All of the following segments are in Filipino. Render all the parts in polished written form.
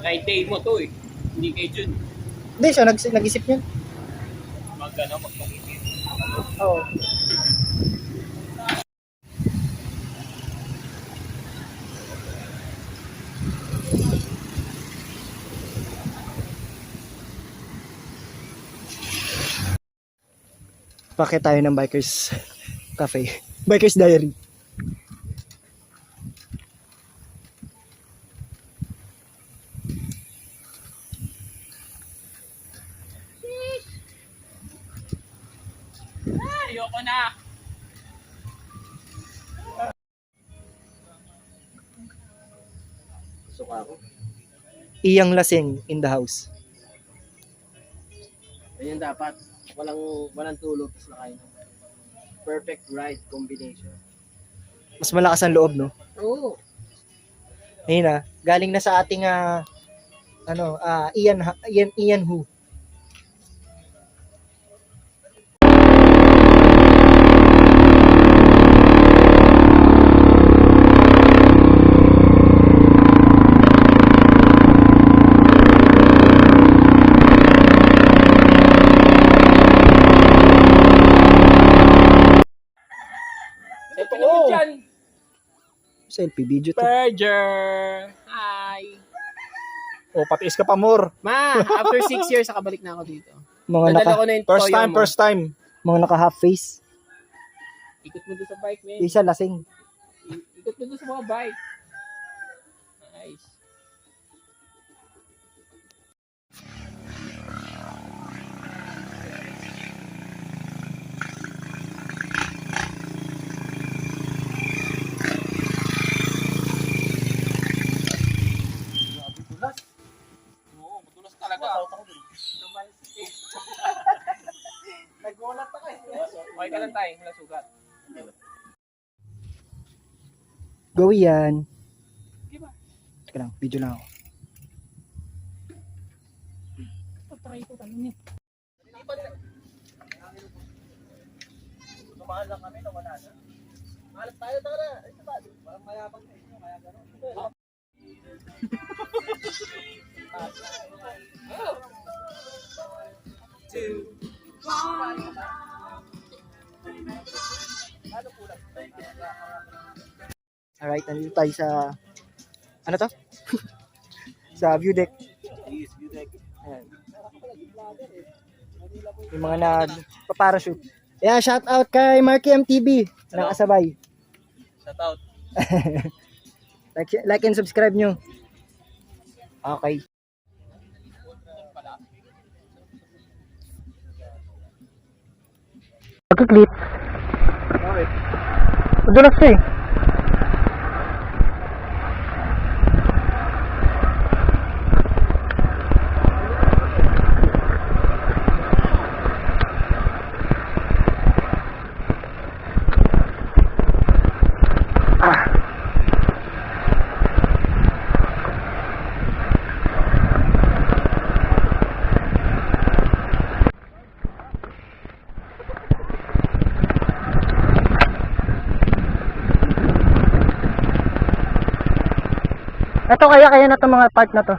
Ride day mo to eh. Hindi kay Jun. Hindi siya, nag-isip niyan. Magpangipin. Oo. Bakit tayo ng Bikers Cafe? Bikers Diary. Ayoko na. Suka ako. Iyang lasing in the house. Ayun dapat. Walang tulog tapos nakain. Perfect ride combination. Mas malakas ang loob, no? Oo. Ayun na, galing na sa ating Ian Hu. Ito naman dyan. Selfie video to. Berger. Hi. Oh, patiis ka pa more. Ma, after 6 years nakabalik na ako dito. Mga Nadala ko na yung toyo mo. first time. Mga naka half face. Ikot mo doon sa bike, man. Isa lasing. Ikot mo doon sa mga bike. Nice. Madulas talaga. Nagulat ako eh. Okay ka lang tayo, wala sugat. Go yan. Diba? Teka lang, video lang ako. Patry ko tayo niya. Tumahan lang kami, nawala na. Mahalat tayo, tara. Ito ba? Parang mayabang sa inyo, kaya gano'n. Alright, nandito tayo sa ano to? Sa view deck. Ayan. Yung mga nag-parachute. Yeah, shout out kay Marky MTV. Nakasabay. Shout out. like and subscribe nyo. Okay. Pagkiklit. Okay. Madulas eh. Ito kaya na itong mga part na to.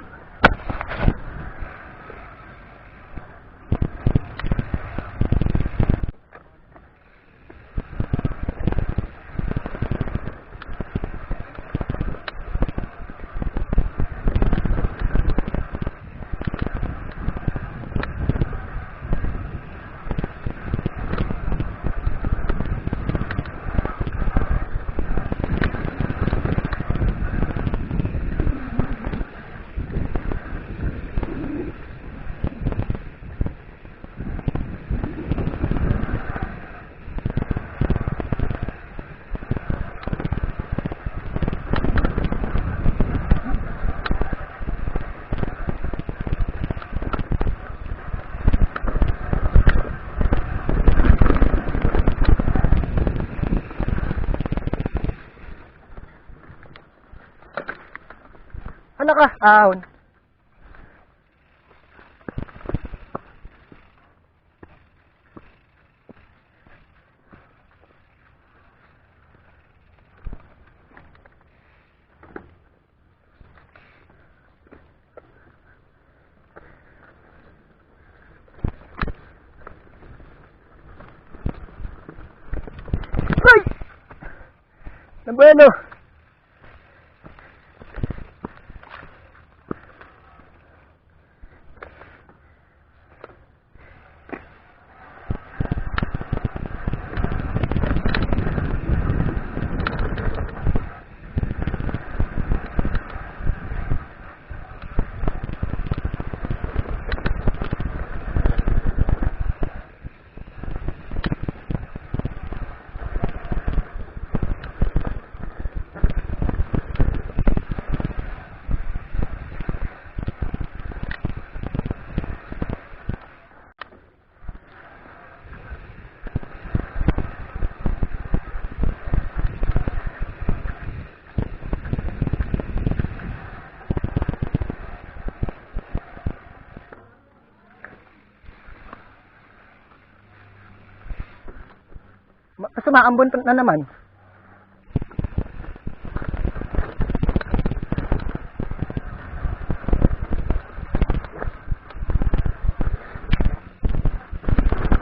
Ano ka? Ahon. Bueno. Sumaambon na naman.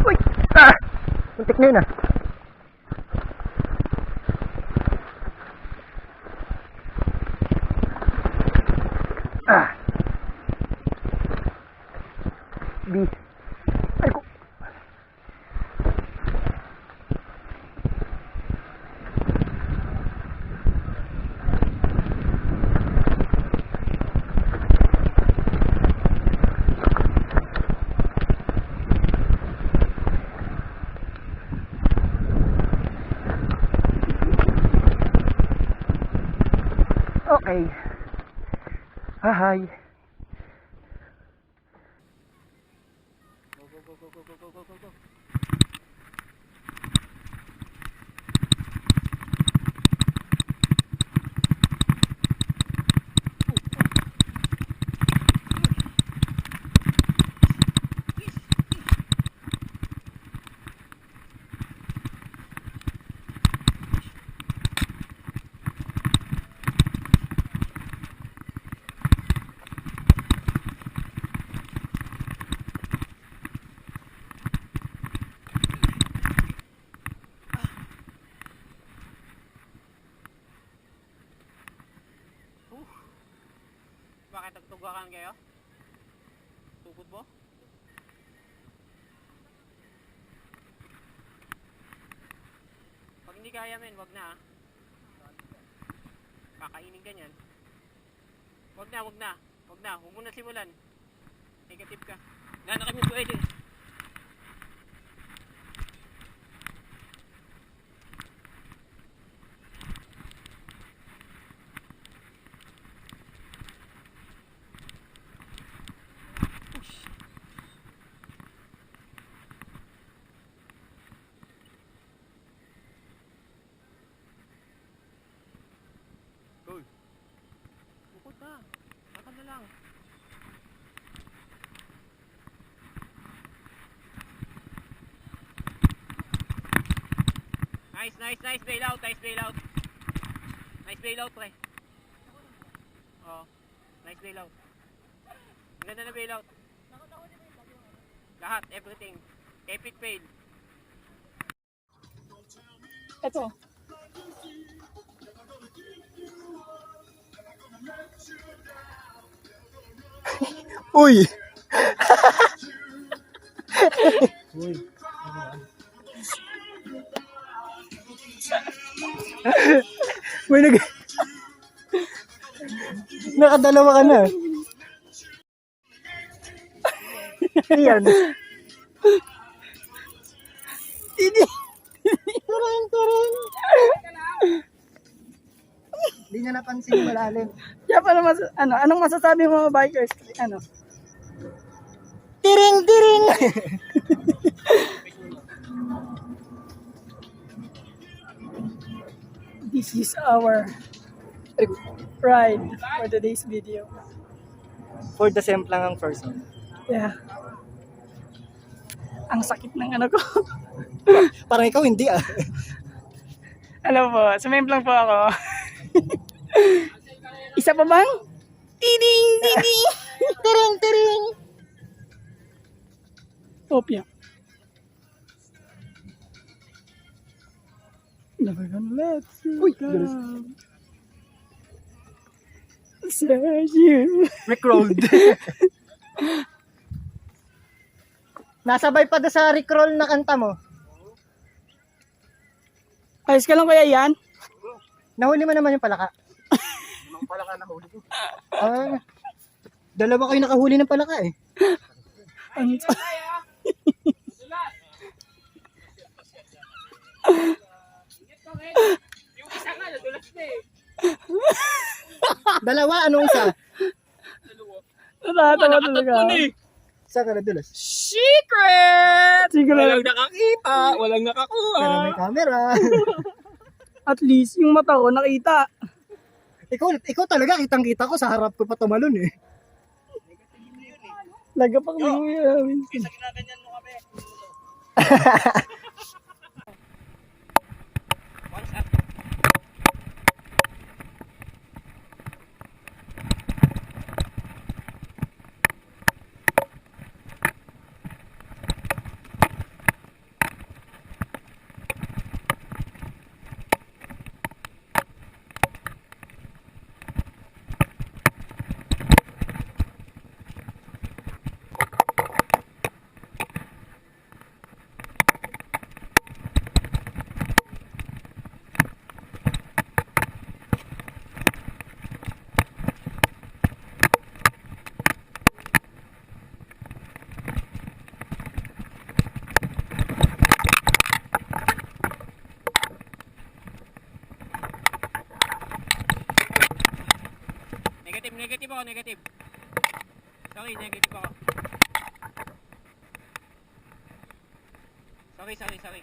Uy! Ah! Muntik na yun ah. Ah! B. Ay ko. Okay. Hi. Go, go, go, go, go, go, go, go, go. Bakit nagtugakan kayo? Tugod mo? Pag hindi kaya men, wag na ah. Kakainin ka niyan. Wag na, wag na. Wag na, huwag mo na simulan. Negative ka. Wala na kami pwede. Goal. Bukod na. Baka na lang. Nice, nice, nice bailout, nice bailout. Nice bailout, pre. Oh, nice bailout. Ang ganda na bailout. Lahat, everything. Epic fail. Ito. Uy! May nakadalawa ka na. Iyan. Hindi. Turang. Hindi niya napansin yung malalim. Kaya paano anong masasabi mo mga bikers? Ano? Tiring! This is our ride for today's video. For the same lang ang first one. Yeah. Ang sakit ng ano ko. Parang ikaw hindi ah. Alam po, sumemplang po ako. Isa pa bang? Tiding! Tiring! Opya. Never gonna let you Uy, go. Sergio. Rickrolled. Nasabay pa doon sa Rickroll na kanta mo. Ayos ka lang kaya yan? Nahuli mo naman yung palaka. Anong pala ka nahuli ko? Dalawa kayo nakahuli ng palaka eh. Yung isa nga, nadulas na eh. Dalawa, anong isa? Natatawa talaga. Isa ka nadulas. Secret! Secret. Walang nakakita, walang nakakuha. Pero may camera. At least yung mata ko nakita. ikaw talaga, kitang-kita ko sa harap ko pa tumalon eh. Lagapak mo yan. Kaysa ginaganyan mo kami. Once up. Negative ako, negative. Sorry, negative ako. Sorry.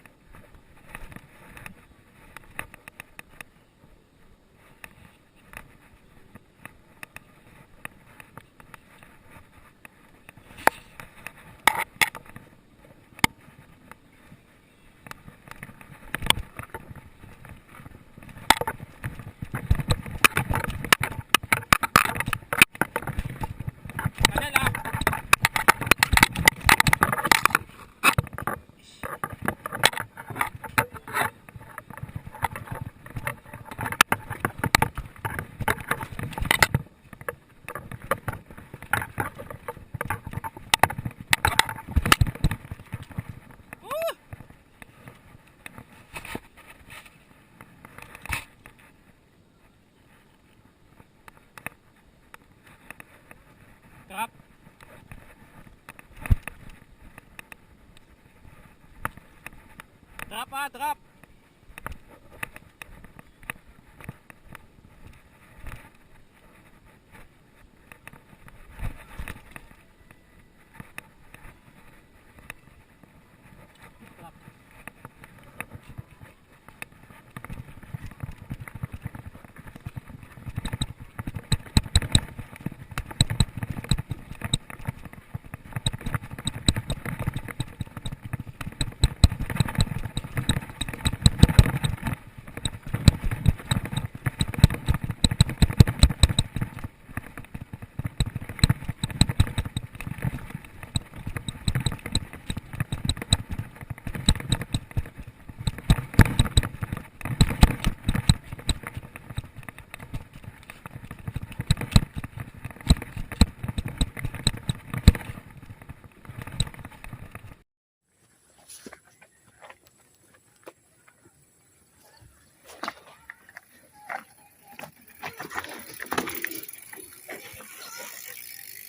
Kanal ah. Drop. Drop.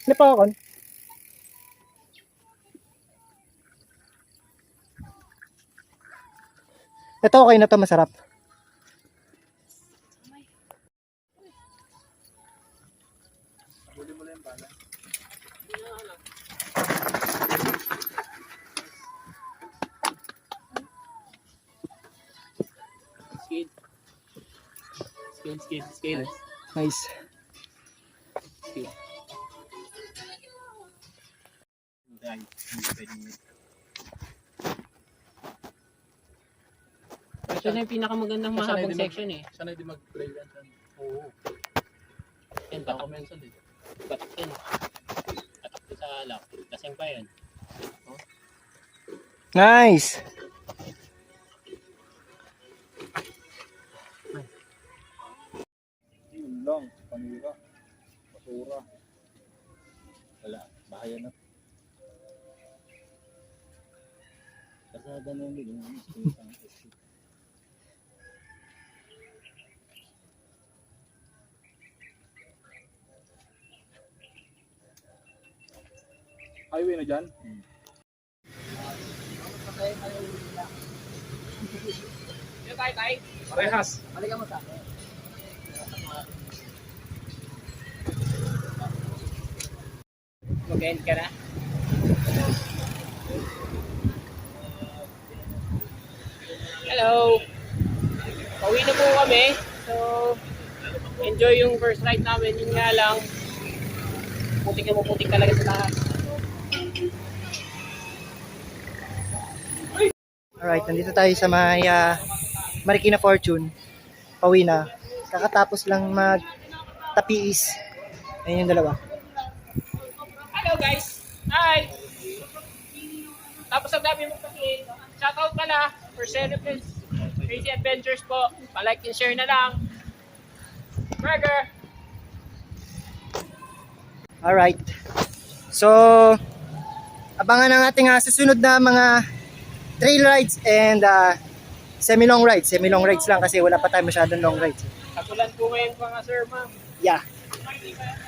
Ano pa ako? Ito okay na to, masarap. Scale. Nice. Ito na yung pinakamagandang mahabang section eh. Sana di mag-play yan. Oo. Yan, Baka batak. mensan eh. Batak yan. Batak ko sa alak. Lasing pa yan. Nice. Basura. Wala. Bahaya na. Kasada na yung highway na dyan? Dito tayo, tayo. Parehas. Mag-end ka na. Hello! Pauwi na po kami. So, enjoy yung first ride namin. Yun nga lang, putik na puputik talaga sa taas. Alright, nandito tayo sa may Marikina Fortune. Pauwi na. Kakatapos lang mag Patiis. Ayun yung dalawa. Hello guys! Hi! Tapos ang dami mong patiin. Shoutout pala for Steepest Crazy Adventures po. Pa-like and share na lang. Burger! Alright. So, abangan ang ating susunod na mga trail rides and semi-long rides. Semi-long rides lang kasi wala pa tayo masyadong long rides. Kagulan po ngayon mga sir, ma'am. Yeah.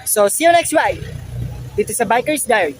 So, see you next ride. Dito sa Biker's Diary.